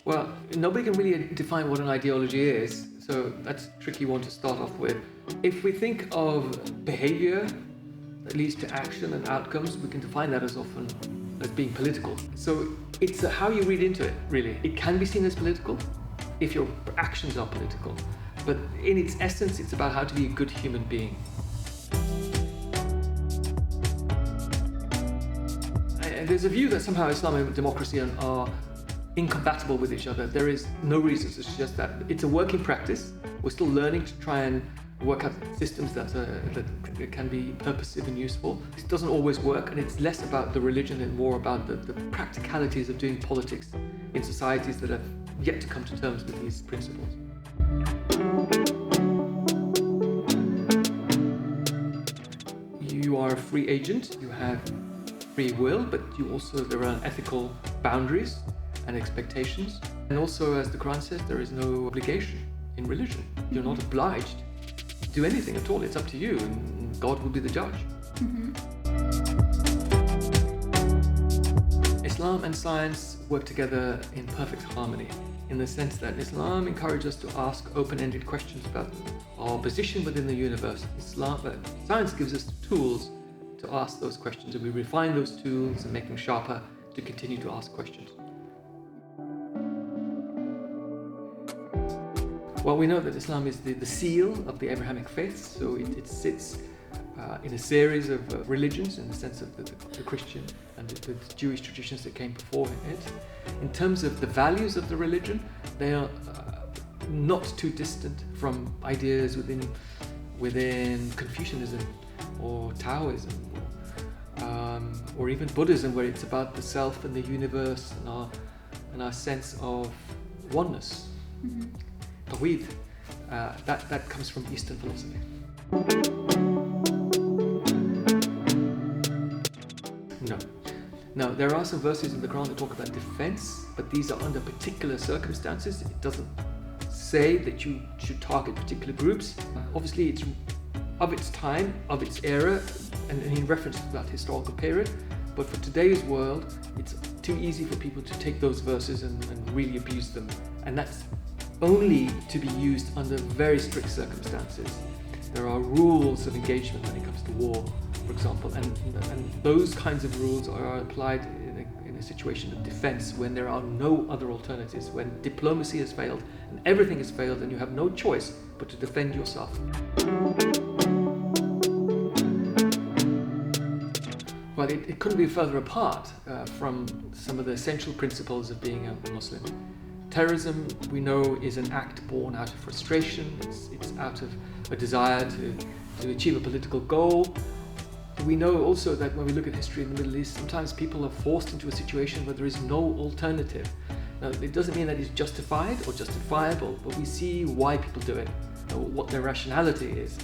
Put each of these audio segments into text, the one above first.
Well, nobody can really define what an ideology is, so that's a tricky one to start off with. If we think of behavior that leads to action and outcomes, we can define that as often as being political. So it's how you read into it, really. It can be seen as political if your actions are political, but in its essence, it's about how to be a good human being. And there's a view that somehow Islam and democracy are incompatible with each other. There is no reason to suggest that. It's a working practice. We're still learning to try and work out systems that can be purposive and useful. It doesn't always work, and it's less about the religion and more about the practicalities of doing politics in societies that have yet to come to terms with these principles. You are a free agent, you have free will, but there are ethical boundaries and expectations. And also, as the Quran says, there is no obligation in religion. You're not obliged to do anything at all. It's up to you, and God will be the judge. Islam and science work together in perfect harmony, in the sense that Islam encourages us to ask open-ended questions about our position within the universe. Science gives us the tools to ask those questions, and we refine those tools and make them sharper to continue to ask questions. Well, we know that Islam is the seal of the Abrahamic faiths, so it sits in a series of religions in the sense of the Christian and the Jewish traditions that came before it. In terms of the values of the religion, they are not too distant from ideas within Confucianism or Taoism or even Buddhism, where it's about the self and the universe and our sense of oneness. Tawhid, that comes from Eastern philosophy. No, there are some verses in the Quran that talk about defense, but these are under particular circumstances. It doesn't say that you should target particular groups. Obviously, it's of its time, of its era, and in reference to that historical period. But for today's world, it's too easy for people to take those verses and really abuse them. And that's only to be used under very strict circumstances. There are rules of engagement when it comes to war, for example, and those kinds of rules are applied in a situation of defense when there are no other alternatives, when diplomacy has failed and everything has failed and you have no choice but to defend yourself. Well, it couldn't be further apart from some of the essential principles of being a Muslim. Terrorism, we know, is an act born out of frustration. It's out of a desire to achieve a political goal. We know also that when we look at history in the Middle East, sometimes people are forced into a situation where there is no alternative. Now, it doesn't mean that it's justified or justifiable, but we see why people do it, what their rationality is.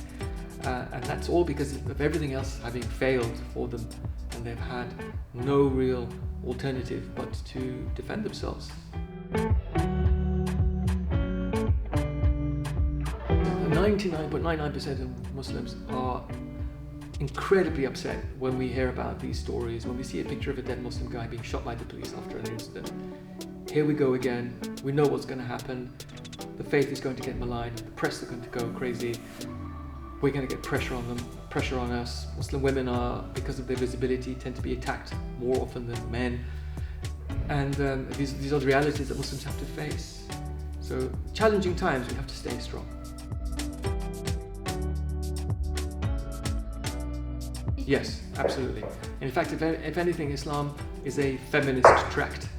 And that's all because of everything else having failed for them, and they've had no real alternative but to defend themselves. 99.99% of Muslims are incredibly upset when we hear about these stories, when we see a picture of a dead Muslim guy being shot by the police after an incident. Here we go again, we know what's going to happen, the faith is going to get maligned, the press are going to go crazy, we're going to get pressure on them, pressure on us. Muslim women are, because of their visibility, tend to be attacked more often than men. And these are the realities that Muslims have to face. So, challenging times, we have to stay strong. Yes, absolutely. In fact, if anything, Islam is a feminist tract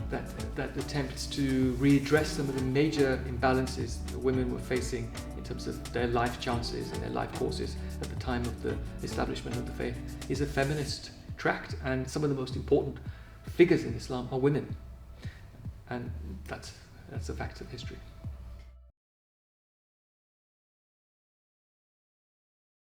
that attempts to redress some of the major imbalances that women were facing in terms of their life chances and their life courses at the time of the establishment of the faith. Is a feminist tract, and some of the most important figures in Islam are women, and that's a fact of history.